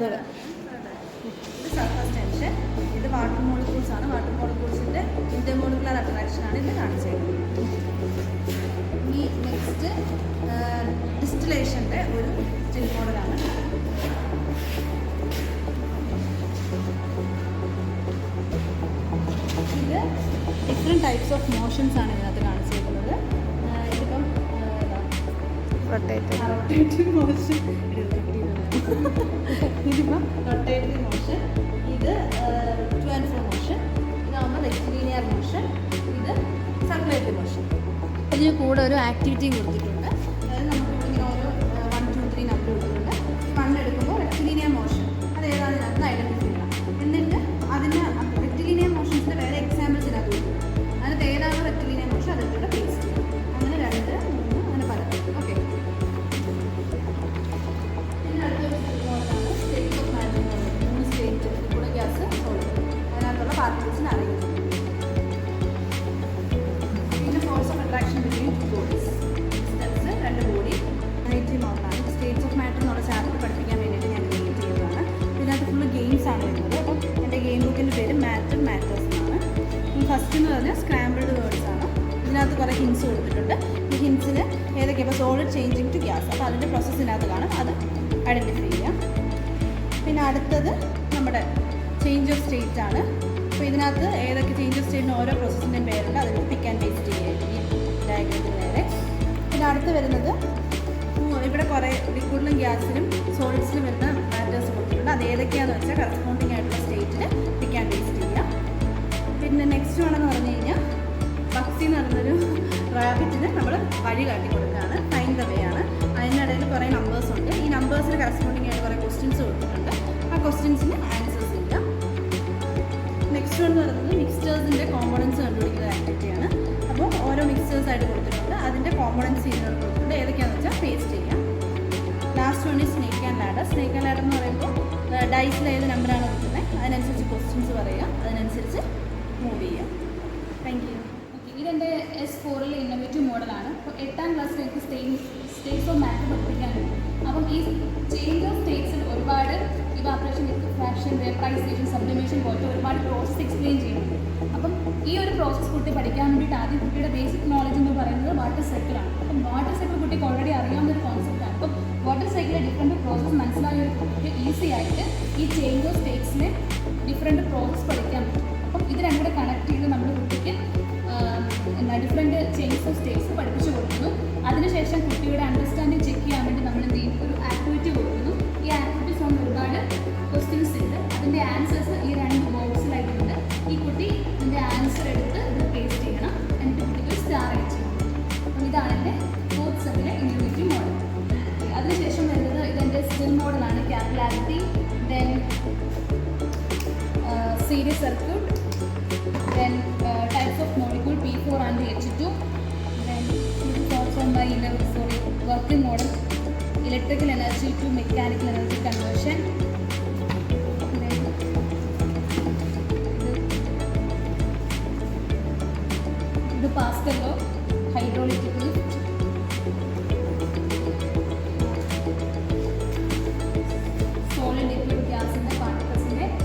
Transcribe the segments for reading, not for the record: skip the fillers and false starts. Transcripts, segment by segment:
അതെ. ഇത് surface tension, ഇത് വാട്ടർ മോളിക്യൂൾസ് ആണ്. വാട്ടർ മോളിക്യൂൾസിൻ്റെ ഇന്റർമോളിക്കുലർ അട്രാക്ഷൻ ആണ് ഇത് കാണിച്ചേക്കുന്നത്. ഈ നെക്സ്റ്റ് ഡിസ്റ്റിലേഷൻ്റെ ഒരു സ്റ്റിൽ മോഡലാണ്. ഇത് ഡിഫറെൻറ്റ് ടൈപ്സ് ഓഫ് മോഷൻസ് ആണ് ഇതിനകത്ത് കാണിച്ചിരിക്കുന്നത്. ഇതിപ്പം റൊട്ടേറ്റീവ് മോഷൻ, ഇതിപ്പം റൊട്ടേറ്റീവ് മോഷൻ, ഇത് ടു ആൻഡ് ഫ്രോ മോഷൻ, ഇതാകുമ്പോൾ റെക്റ്റിലീനിയർ മോഷൻ, ഇത് സർക്കുലേറ്ററി മോഷൻ. ഇതിന് കൂടെ ഒരു ആക്ടിവിറ്റിയും കൊടുത്തിട്ടുണ്ട്. അതായത് നമുക്ക് ഇങ്ങനെ ഓരോ 1, 2, 3 നമ്പർ കൊടുത്തിട്ടുണ്ട്. ഈ 1 എടുക്കുമ്പോൾ റെക്റ്റിലീനിയർ മോഷൻ അത് ഏതാണെന്ന് ഐഡൻറ്റിഫൈ ചെയ്യണം. എന്നിട്ട് അതിന് റെക്റ്റിലീനിയർ മോഷൻസിൻ്റെ വേറെ എക്സാമ്പിൾസ് ഇതിനകത്ത് കൊടുക്കും. അതിനകത്ത് ഏതാണോ റെക്റ്റിലീനിയർ മോഷൻ അതിലൂടെ പേസ് ചെയ്യും. അങ്ങനെ 2, 3 അങ്ങനെ പല. ഓക്കെ, ഇതിനടുത്തൊരു മോഡലാണ് സ്റ്റേറ്റ് ഓഫ് മാറ്റർ. 3 സ്റ്റേറ്റ് കൂടെ ഗ്യാസ് സോളിഡ് അതിനകത്തുള്ള പാർട്ടിക്കിൾസിന് അറിയുന്നത്. പിന്നെ force of attraction between 2 bodies, steps 2 body. മോഡലാണ്. സ്റ്റേറ്റ്സ് ഓഫ് മാറ്റർ എന്നുള്ള ചാപ്റ്റർ പഠിപ്പിക്കാൻ വേണ്ടിയിട്ട് ഞാൻ ക്രിയേറ്റ് ചെയ്തതാണ്. ഇതിനകത്ത് ഫുള്ള് ഗെയിംസ് ആണ് വരുന്നത്. അപ്പം എൻ്റെ ഗെയിം ബുക്കിൻ്റെ പേര് മാറ്റേഴ്സ് എന്നാണ്. ഫസ്റ്റ് എന്ന് പറഞ്ഞാൽ സ്ക്രാമ്പിൾഡ് വേർഡ്സ് ആണ്. ഇതിനകത്ത് കുറേ ഹിൻസ് കൊടുത്തിട്ടുണ്ട്. ഈ ഹിൻസിന് ഏതൊക്കെ ഇപ്പോൾ സോളിഡ് ചേഞ്ചിങ് ടു ഗ്യാസ്, അപ്പോൾ അതിൻ്റെ പ്രോസസ്സിനകത്ത് കാണും, അത് ഐഡൻറ്റിഫൈ ചെയ്യാം. പിന്നെ അടുത്തത് നമ്മുടെ ചേഞ്ച് ഓഫ് സ്റ്റേറ്റ് ആണ്. അപ്പോൾ ഇതിനകത്ത് ഏതൊക്കെ ചേഞ്ച് ഓഫ് സ്റ്റേറ്റിന് ഓരോ പ്രോസസ്സിൻ്റെയും പേരുണ്ട്, അതിൽ പിക്ക് ആൻഡ് പേസ്റ്റ് ചെയ്യുക ഈ ഡയഗ്രത്തിന് നേരെ. പിന്നെ അടുത്ത് വരുന്നത് ഇവിടെ കുറേ ലിക്വിഡിലും ഗ്യാസിലും സോളിഡ്സിലും വരുന്ന മാറ്റേഴ്സ് കൊടുത്തിട്ടുണ്ട്. അത് ഏതൊക്കെയാണെന്ന് വെച്ചാൽ കറസ്പോണ്ടിങ് ആയിട്ടുള്ള സ്റ്റേറ്റിൽ പിക്ക് ആൻഡ് പേസ്റ്റ് ചെയ്യാം. പിന്നെ നെക്സ്റ്റ് വേണമെന്ന് പറഞ്ഞു കഴിഞ്ഞാൽ ബക്സി എന്ന് പറയുന്നൊരു റാബിറ്റിന് നമ്മൾ വഴി കാട്ടി കൊടുക്കുകയാണ്. ഫൈൻഡ് ദ വേ ആണ്. അതിനിടയിൽ കുറേ നമ്പേഴ്സ് ഉണ്ട്. ഈ നമ്പേഴ്സിന് കറസ്പോണ്ടിങ് ആയിട്ട് കുറേ ക്വസ്റ്റ്യൻസ് കൊടുത്തിട്ടുണ്ട്. ആ ക്വസ്റ്റ്യൻസിന് ആൻസേഴ്സ് ചെയ്യാം. നെക്സ്റ്റ് എന്ന് പറയുന്നത് മിക്സ്ചേഴ്സിൻ്റെ കോമ്പണൻസ് കണ്ടുപിടിക്കുന്ന ആക്ടിവിറ്റിയാണ്. അപ്പോൾ ഓരോ മിക്സ്ചേഴ്സായിട്ട് കൊടുത്തിട്ടുണ്ട്. അതിൻ്റെ കോമ്പണൻസ് ഇതിനോട് കൊടുത്തിട്ടുണ്ട്. ഏതൊക്കെയാണെന്ന് വെച്ചാൽ പേസ്റ്റ് ചെയ്യാം. Last one is snake and ladder. Snake and ladder എന്ന് പറയുമ്പോൾ ഡൈസിൽ ഏത് നമ്പറാണ് കൊടുക്കുന്നത് അതിനനുസരിച്ച് ക്വസ്റ്റ്യൻസ് പറയുക, അതിനനുസരിച്ച് മൂവ് ചെയ്യാം. Thank you. ഓക്കെ, ഇതെൻ്റെ S4 ഇന്നോവേറ്റീവ് മോഡലാണ്. അപ്പോൾ 8ാം ക്ലാസ്സിൽ എനിക്ക് സ്റ്റേറ്റ്സ് ഓഫ് മാറ്റർ പഠിപ്പിക്കാനുണ്ട്. അപ്പം ഈ ചേഞ്ച് ഓഫ് സ്റ്റേറ്റ്സിൽ ഒരുപാട് ഇവാപറേഷൻ, ലിക്വിഫാക്ഷൻ, വേപ്പറൈസേഷൻ, സബ്ലിമേഷൻ പോലത്തെ ഒരുപാട് പ്രോസസ്സ് എക്സ്പ്ലെയിൻ ചെയ്യുന്നുണ്ട്. അപ്പം ഈ ഒരു പ്രോസസ്സ് കുട്ടി പഠിക്കാൻ വേണ്ടിയിട്ട് ആദ്യം കുട്ടിയുടെ ബേസിക് നോളജ് എന്ന് പറയുന്നത് വാട്ടർ സൈക്കിളാണ്. അപ്പം വാട്ടർ സൈക്കിൾ കുട്ടിക്ക് ഓൾറെഡി അറിയാവുന്ന ഒരു കോൺസെപ്റ്റാണ്. അപ്പം വാട്ടർ സൈക്കിളിലെ ഡിഫറെൻറ്റ് പ്രോസസ്സ് മനസ്സിലായ ഒരു കുട്ടിക്ക് ഈസി ആയിട്ട് ഈ ചേഞ്ച് ഓഫ് സ്റ്റേറ്റ്സിന് ഡിഫറെൻറ്റ് പ്രോസസ്സ് പഠിക്കാൻ പറ്റും. അപ്പം ഇത് രണ്ടും കൂടെ കണക്ട് ചെയ്ത് നമ്മുടെ കുട്ടിക്ക് ഡിഫറെൻറ്റ് ചേഞ്ചസ് ഓഫ് സ്റ്റേറ്റ്സ് പഠിപ്പിച്ചു കൊടുക്കുന്നു. അതിനുശേഷം കുട്ടിയുടെ അണ്ടർസ്റ്റാൻഡിങ് ചെക്ക് ചെയ്യാൻ വേണ്ടി നമ്മൾ എന്ത് ചെയ്യും, ഒരു ആക്ടിവിറ്റി കൊടുക്കുന്നു. ഈ ആക്ടിവിറ്റീസ് കൊണ്ട് ഒരുപാട് ക്വസ്റ്റ്യൻസ് ഉണ്ട്. അതിൻ്റെ ആൻസേഴ്സ് ഈ 2 ബോക്സിലായിട്ടുണ്ട്. ഈ കുട്ടി ഇതിൻ്റെ ആൻസർ എടുത്ത് ഇത് പേസ്റ്റ് ചെയ്യണം. എന്നിട്ട് കുട്ടിക്ക് ഒരു സ്റ്റാർ അടിച്ചു. അപ്പം ഇതാണ് എൻ്റെ 4th സെമ്മിലെ ഇന്നോവേറ്റീവ് മോഡൽ. അതിനുശേഷം വരുന്നത് ഇതെൻ്റെ സ്റ്റിൽ മോഡലാണ്. Capillarity, then series circuit, then types of molecule P4 and H2, then this is also by working model, electrical energy to mechanical energy conversion, then the Pascal law, hydraulic lift, solid liquid gas in the particles in it.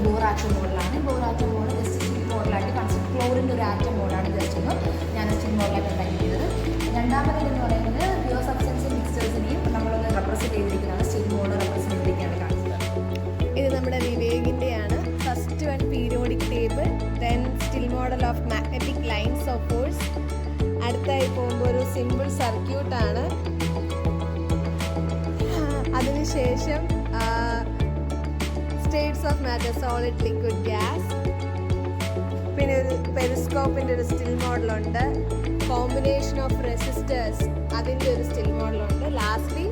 ബോറാറ്റം മോഡലാണ്. ബോറാറ്റം mode just still മോഡലായിട്ട് consider ക്ലോറിൻ്റെ ഒരു atom മോഡാണ് just ഒന്ന് ഞാൻ still മോഡലായിട്ട് ഉണ്ടാക്കി ചെയ്തത്. രണ്ടാമത്തേതെന്ന് പറയുന്നത് pure substance മിക്സ്ചേഴ്സിനെയും നമ്മളൊന്ന് represent ചെയ്തിരിക്കുന്നതാണ്. സ്റ്റിൽ മോഡ് റെപ്രസെൻറ്റ് ചെയ്തിരിക്കുകയാണ് കാണിച്ചത്. ഇത് നമ്മുടെ വിവേകിൻ്റെയാണ്. First one periodic table, then still model of magnetic lines of force. അടുത്തായി പോകുമ്പോൾ ഒരു സിമ്പിൾ സർക്യൂട്ടാണ്. അതിനുശേഷം states of matter, solid, liquid, gas. പിന്നെ ഒരു പെരിസ്കോപ്പിൻ്റെ ഒരു സ്റ്റിൽ മോഡലുണ്ട്. കോമ്പിനേഷൻ ഓഫ് റെസിസ്റ്റേഴ്സ്, അതിൻ്റെ ഒരു സ്റ്റിൽ മോഡലുണ്ട്. Lastly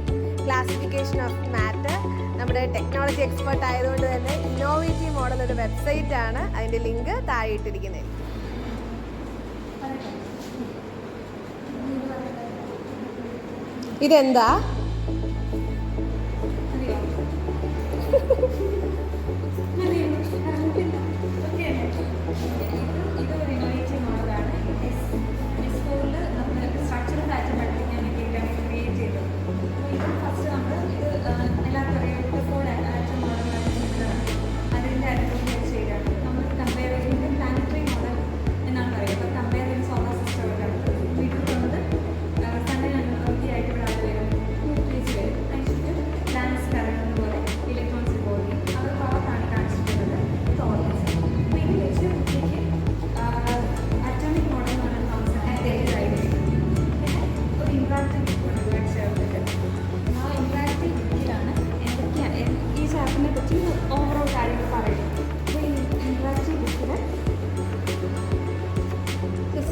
classification of matter. നമ്മുടെ ടെക്നോളജി എക്സ്പെർട്ട് ആയതുകൊണ്ട് തന്നെ ഇന്നോവേറ്റീവ് മോഡൽ ഒരു വെബ്സൈറ്റാണ്. അതിൻ്റെ ലിങ്ക് താഴെ ഇട്ടിരിക്കുന്നത്. ഇതെന്താ? ഇതൊരു ഇന്നോവേറ്റീവ് മോഡലാണ്.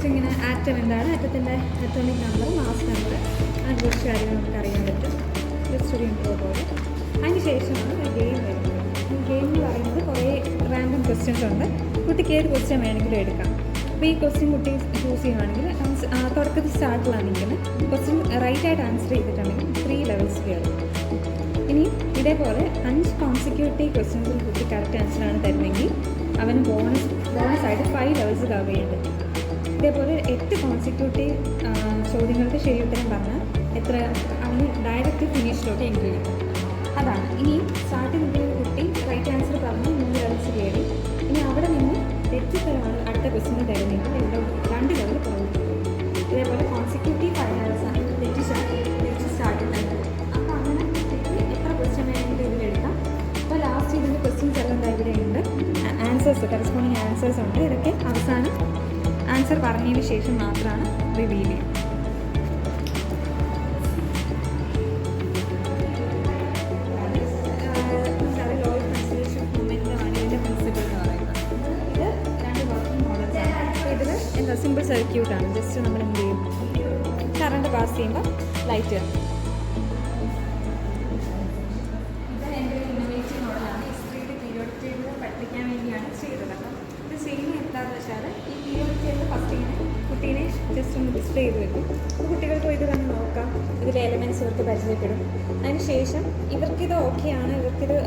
ജസ്റ്റ് ഇങ്ങനെ ആറ്റം എന്താണ്, ആറ്റത്തിൻ്റെ അറ്റോമിക് നമ്പർ, മാസ് നമ്പർ, അങ്ങനെ കുറച്ച് കാര്യങ്ങൾ നമുക്ക് അറിയാൻ പറ്റും. ജസ്റ്റ് ഒരു ഇൻട്രോ പോലെ. അതിന് ശേഷമാണ് ഒരു ഗെയിം വരുന്നത്. ഈ ഗെയിം എന്ന് പറയുന്നത് കുറേ റാൻഡം ക്വസ്റ്റ്യൻസ് ഉണ്ട്. കുട്ടിക്ക് ഏത് ക്വസ്റ്റ്യൻ വേണമെങ്കിലും എടുക്കാം. അപ്പോൾ ഈ ക്വസ്റ്റ്യൻ കുട്ടി ചൂസ് ചെയ്യുകയാണെങ്കിൽ തുടക്കത്തിൽ സ്റ്റാർട്ടിലാണ് നിൽക്കുന്നത്. ക്വസ്റ്റ്യൻ റൈറ്റായിട്ട് ആൻസർ ചെയ്തിട്ടുണ്ടെങ്കിൽ 3 ലെവൽസ് കയറും. ഇനി ഇതേപോലെ 5 കോൺസിക്യൂട്ടീവ് ക്വസ്റ്റ്യൻസിൽ കുട്ടി കറക്റ്റ് ആൻസറാണ് തരുന്നെങ്കിൽ അവന് ബോണസായിട്ട് 5 ലെവൽസ് കവർ ചെയ്യുന്നുണ്ട്. ഇതേപോലെ 8 കോൺസിക്യൂട്ടീവ് ചോദ്യങ്ങൾക്ക് ശരി ഉത്തരം പറഞ്ഞാൽ അവന് ഡയറക്റ്റ് ഫിനിഷിലോട്ട് എൻട്രി ചെയ്യും. അതാണ്. ഇനി സ്റ്റാർട്ടിൽ നിൽക്കുന്ന കുട്ടി റൈറ്റ് ആൻസർ പറഞ്ഞ് 3 ലെവൽസ് കയറി. ഇനി അവിടെ നിന്ന് തെറ്റിത്തരമാണ് അടുത്ത ക്വസ്റ്റ്യൻ തരുന്നെങ്കിൽ 2 ലെവൽ കുറവ്. ഇതേപോലെ കോൺസിക്യൂട്ടീവ് 5 ലെവൽസാണ് തെറ്റി സ്റ്റാർട്ട് ചെയ്യുന്നത്. അപ്പോൾ അങ്ങനെ എത്ര ക്വസ്റ്റ്യൻ വേണമെങ്കിലും ഇതിലെടുക്കാം. അപ്പോൾ ലാസ്റ്റ് ഇതിൻ്റെ ക്വസ്റ്റ്യൻസ് എല്ലാം ഇവിടെയുണ്ട്. ആൻസേഴ്സ്, കറസ്പോണ്ടിങ് ആൻസേഴ്സ് ഉണ്ട്. ഇതൊക്കെ അവസാനം ആൻസർ പറഞ്ഞതിന് ശേഷം മാത്രമാണ് റിവീൽ ചെയ്യുക. സിമ്പിൾ സർക്യൂട്ടാണ്. ജസ്റ്റ് നമ്മൾ എന്ത് ചെയ്യും, കറണ്ട് പാസ് ചെയ്യുമ്പോൾ ലൈറ്റ് വരും. ഇത് എൻ്റെ ഒരു ഇന്നോവേറ്റീവ് മോഡലാണ്. ഹിസ്റ്ററിയുടെ പീരിയോഡിക് ടേബിൾ പഠിപ്പിക്കാൻ വേണ്ടിയാണ് ചെയ്തത്. അപ്പം ഇത് ചെയ്യുന്നത് എന്താണെന്ന് വെച്ചാൽ ഈ പീരിയോഡിക് ടേബിൾ ഫസ്റ്റ് ഇങ്ങനെ കുട്ടീനെ ജസ്റ്റ് ഒന്ന് ഡിസ്പ്ലേ ചെയ്ത് വെക്കും. അപ്പോൾ കുട്ടികൾക്ക് ഇത് തന്നെ നോക്കാം. ഇതിലെ എലമെൻറ്റ്സ് ഇവർക്ക് പരിചയപ്പെടും. അതിന് ശേഷം ഇവർക്കിത് ഓക്കെയാണ്, ഇവർക്കിത്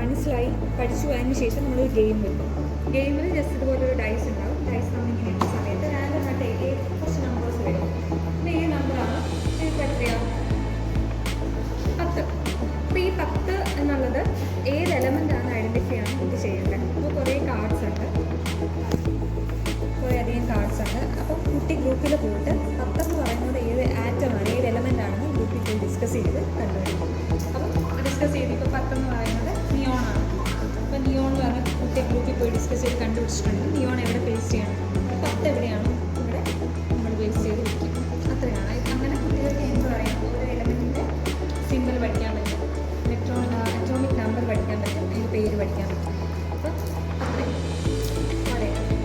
മനസ്സിലായി പഠിച്ചു പോയതിന് ശേഷം നമ്മളൊരു ഗെയിം വെക്കും. ഗെയിമിൽ ജസ്റ്റ് ഇതുപോലൊരു ഡൈസ് ഉണ്ടാവും. ഡൈസ് നമ്മളിങ്ങനെ ഇടുന്ന സമയത്ത് റാൻഡമായിട്ട് കുറച്ച് നമ്പേഴ്സ് വരും. അപ്പോൾ ഈ നമ്പറാണ് ഇതിപ്പോൾ എത്രയാണ് 10. അപ്പോൾ ഈ 10 എന്നുള്ളത് ഏത് എലമെൻ്റാണ് ഐഡൻറ്റിഫൈ ആണ് ഇത് ചെയ്യേണ്ടത്. അപ്പോൾ കുറേ കാർഡ്സ് ഉണ്ട്, കുറേയധികം കാർഡ്സ് ഉണ്ട്. അപ്പം കുട്ടി ഗ്രൂപ്പിൽ പോയിട്ട് 10 എന്ന് പറയുന്നത് ഏത് ആറ്റമാണ്, ഏത് എലമെൻ്റാണെന്ന് ഗ്രൂപ്പിൽ പോയി ഡിസ്കസ് ചെയ്ത് കണ്ടുപിടിക്കും. അപ്പം ഡിസ്കസ് ചെയ്ത് ഇപ്പോൾ 10 എന്ന് പറയുന്നത് നിയോണാണ്. അപ്പോൾ നിയോൺ എന്ന് പറഞ്ഞാൽ കുട്ടി ഗ്രൂപ്പിൽ പോയി ഡിസ്കസ് ചെയ്ത് കണ്ടുപിടിച്ചിട്ടുണ്ടെങ്കിൽ നിയോൺ എവിടെ പേസ്റ്റ് ചെയ്യണം, 10 എവിടെയാണോ ഇവിടെ നമ്മൾ പേസ്റ്റ് ചെയ്ത് വയ്ക്കും. അത്രയാണ്. അങ്ങനെ കുട്ടികൾക്ക് എന്ത് പറയാം, ഓരോ എലമെൻറ്റിൻ്റെ സിമ്പിൾ പഠിക്കാൻ പറ്റും, അറ്റോമിക് നമ്പർ പഠിക്കാൻ പറ്റും, അതിൻ്റെ പേര് പഠിക്കാൻ പറ്റും. അപ്പം അത്രയും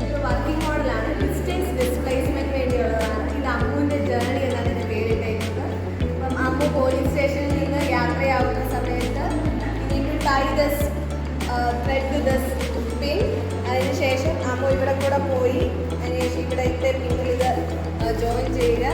ഇതൊരു വർക്കിംഗ് മോഡലാണ്. ഡിസ്റ്റൻസ് ഡിസ്പ്ലേസ്മെൻറ്റ് വേണ്ടിയുള്ളതാണ്. ഇത് അമ്മുവിൻ്റെ ജേർണി എന്നാണ് ഇതിൻ്റെ പേരിട്ടേക്കുന്നത്. അപ്പം അമ്മു പോലീസ് സ്റ്റേഷനിൽ നിന്ന് യാത്രയാവുന്ന സമയത്ത് tie this thread to this pin. അതിനുശേഷം അമ്മു ഇവിടെ കൂടെ പോയി, അതിനുശേഷം ഇവിടത്തെ പിന്നിൽ ഇത് ജോയിൻ ചെയ്യുക.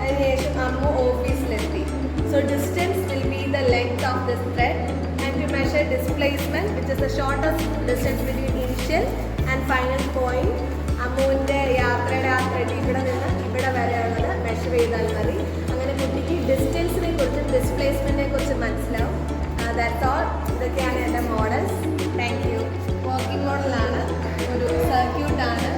അതിനുശേഷം അമ്മു ഓഫീസിലെത്തി. So distance will be the length of this thread and to measure displacement which is the shortest distance between initial and final point. അമ്മുവിൻ്റെ യാത്രയുടെ ആ ത്രെഡ് ഇവിടെ നിന്ന് ഇവിടെ വരെയുള്ളത് മെഷർ ചെയ്താൽ മതി. അങ്ങനെ കുട്ടിക്ക് ഡിസ്റ്റൻസിനെ കുറിച്ചും ഡിസ്പ്ലേസ്മെൻറ്റിനെ കുറിച്ചും മനസ്സിലാവും. That's all. ഇതൊക്കെയാണ് എൻ്റെ മോഡൽസ്. Thank you. വർക്കിംഗ് മോഡലാണ്, ഒരു സർക്യൂട്ടാണ്.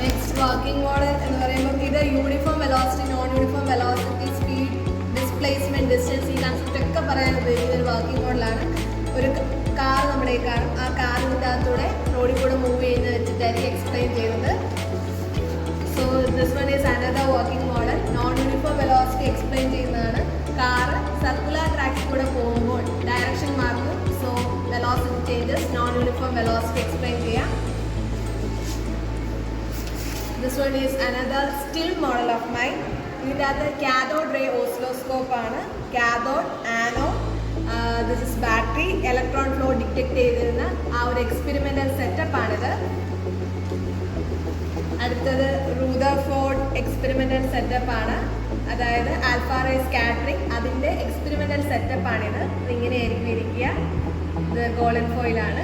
നെക്സ്റ്റ് വർക്കിംഗ് മോഡൽ എന്ന് പറയുമ്പോൾ ഇത് uniform velocity, non uniform velocity, speed, displacement, distance, ഈ കൺസെപ്റ്റ് ഒക്കെ പറയാൻ ഉപയോഗിക്കുന്ന ഒരു വർക്കിംഗ് മോഡലാണ്. ഒരു കാർ നമ്മുടെ കാണും, ആ കാറിൻ്റെ അകത്തൂടെ റോഡിൽ കൂടെ മൂവ് ചെയ്യുന്നത് വെച്ചിട്ടായിരിക്കും എക്സ്പ്ലെയിൻ ചെയ്യുന്നത്. So this one is another working model. Non uniform velocity explain ചെയ്യുന്നതാണ്. കാറ് സർക്കുലർ ട്രാക്കിൽ കൂടെ പോകുമ്പോൾ ഡയറക്ഷൻ മാറുന്നു. So velocity changes, non uniform velocity explain ചെയ്യാം. This one is another still model of mine. ഇതിൻ്റെ അകത്ത് കാഥോഡ് റേ ഓസിലോസ്കോപ്പ് ആണ്. Cathode, anode, this is battery, electron flow detect ചെയ്തിരുന്ന ആ ഒരു എക്സ്പെരിമെൻ്റൽ സെറ്റപ്പാണിത്. അടുത്തത് റൂദർഫോർഡ് എക്സ്പെരിമെൻ്റൽ സെറ്റപ്പാണ്. അതായത് ആൽഫ റേ സ്കാറ്ററിംഗ്, അതിൻ്റെ എക്സ്പെരിമെൻ്റൽ സെറ്റപ്പാണിത്. ഇങ്ങനെയായിരിക്കും ഇരിക്കുക. ഇത് ഗോൾഡൻ ഫോയിലാണ്.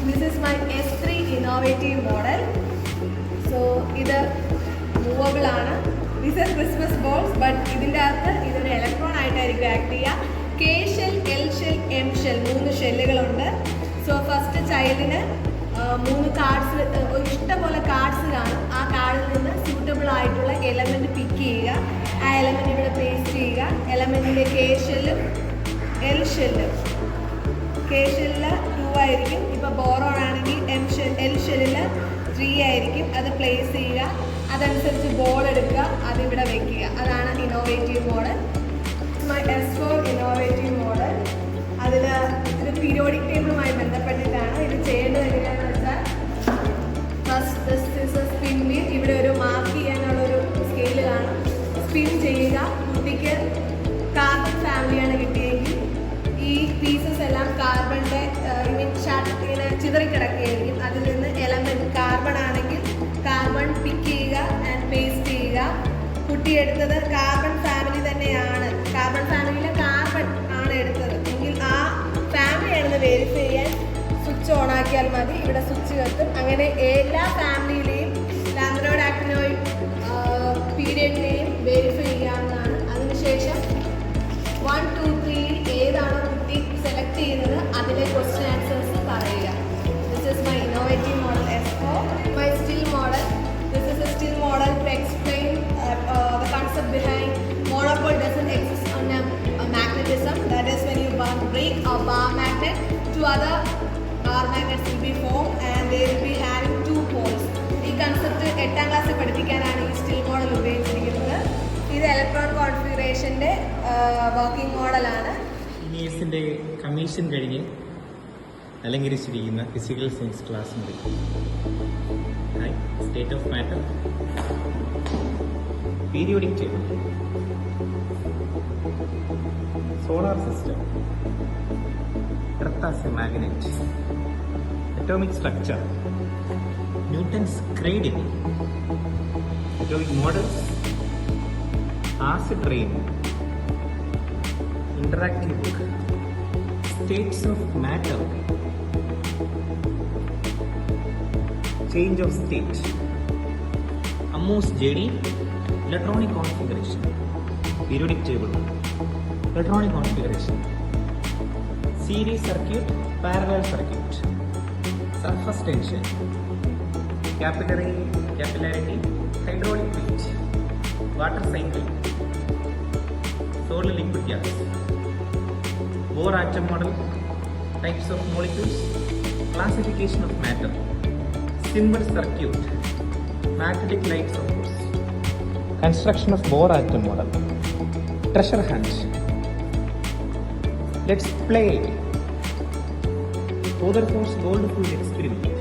This is my S3 innovative model. So ഇത് മൂവബിൾ ആണ്. These are Christmas balls, but ഇതിൻ്റെ അകത്ത് ഇതൊരു ഇലക്ട്രോൺ ആയിട്ടായിരിക്കും ആക്ട് ചെയ്യുക. K shell, L shell, M shell, 3 ഷെല്ലുകളുണ്ട്. സോ ഫസ്റ്റ് ചൈൽഡിന് 3 കാർഡ്സ്, ഇഷ്ടംപോലെ കാർഡ്സ് കാണും. ആ കാർഡിൽ നിന്ന് സ്യൂട്ടബിൾ ആയിട്ടുള്ള എലമെൻറ്റ് പിക്ക് ചെയ്യുക. ആ എലമെൻറ്റ് ഇവിടെ പേസ്റ്റ് ചെയ്യുക. എലമെൻറ്റിൻ്റെ K ഷെല്ലും L ഷെല്ലും, K ഷെല്ലിൽ 2 ആയിരിക്കും. ഇപ്പോൾ ബോറോൺ ആണെങ്കിൽ L ഷെല്ലിൽ 3 ആയിരിക്കും. അത് പ്ലേസ് ചെയ്യുക. അതനുസരിച്ച് ബോൾ എടുക്കുക, അതിവിടെ വെക്കുക. അതാണ് innovative model. My S4 innovative model. അതിൽ ഇത് പീരിയോഡിക് ടേബിളുമായി ബന്ധപ്പെട്ടിട്ട് ചിതറിക്കിടക്കുകയായിരിക്കും. അതിൽ നിന്ന് എലമെൻറ്റ് കാർബൺ ആണെങ്കിൽ കാർബൺ പിക്ക് ചെയ്യുക ആൻഡ് പേസ്റ്റ് ചെയ്യുക. കുട്ടിയെടുത്തത് കാർബൺ ഫാമിലി തന്നെയാണ്, കാർബൺ ഫാമിലിയിലെ കാർബൺ ആണ് എടുത്തത് എങ്കിൽ ആ ഫാമിലിയാണെന്ന് വെരിഫൈ ചെയ്യാൻ സ്വിച്ച് ഓൺ ആക്കിയാൽ മതി. ഇവിടെ സ്വിച്ച് കത്തും. അങ്ങനെ എല്ലാ ഫാമിലിയിലെയും ലാമിനോയിഡ് ആക്ടിനോയിഡ് പീരിയഡിനെയും വെരിഫൈ ചെയ്യാവുന്നതാണ്. അതിനുശേഷം 1, 2, 3 ഏതാണോ കുട്ടി സെലക്ട് ചെയ്യുന്നത് അതിലെ ക്വസ്റ്റ്യൻ ആൻസേഴ്സ് പറയുക. This is my innovative model S4. My still model, this is a still model to explain the concept behind monopole doesn't exist on a magnetism. That is when you break a bar magnet, two other bar magnets will be formed and they will be having 2 poles. ഈ concept 8ാം ക്ലാസ്സിൽ പഠിപ്പിക്കാനാണ് ഈ still model ഉപയോഗിച്ചിരിക്കുന്നത്. ഇത് electron കോൺഫിഗറേഷൻ്റെ working മോഡലാണ്. ഇനിയസിൻ്റെ commission കഴിഞ്ഞ് അലങ്കരിച്ചിരിക്കുന്ന physical science class മുറി. Hi, state of matter, periodic table, solar system, earth as A magnet, atomic structure, Newton's ക്രേഡിൽ, atomic models, acid rain, interactive book, states of matter, change of state, Ammo's JD, electronic configuration, periodic table, electronic configuration, series circuit, parallel circuit, surface tension, capillarity, hydraulic pitch, water cycle, solid liquid gas, Bohr atom model, types of molecules, classification of matter, simple circuit, magnetic light source, construction of Bohr atom model, treasure hunt. Let's play. Rutherford's Goldfield experiment.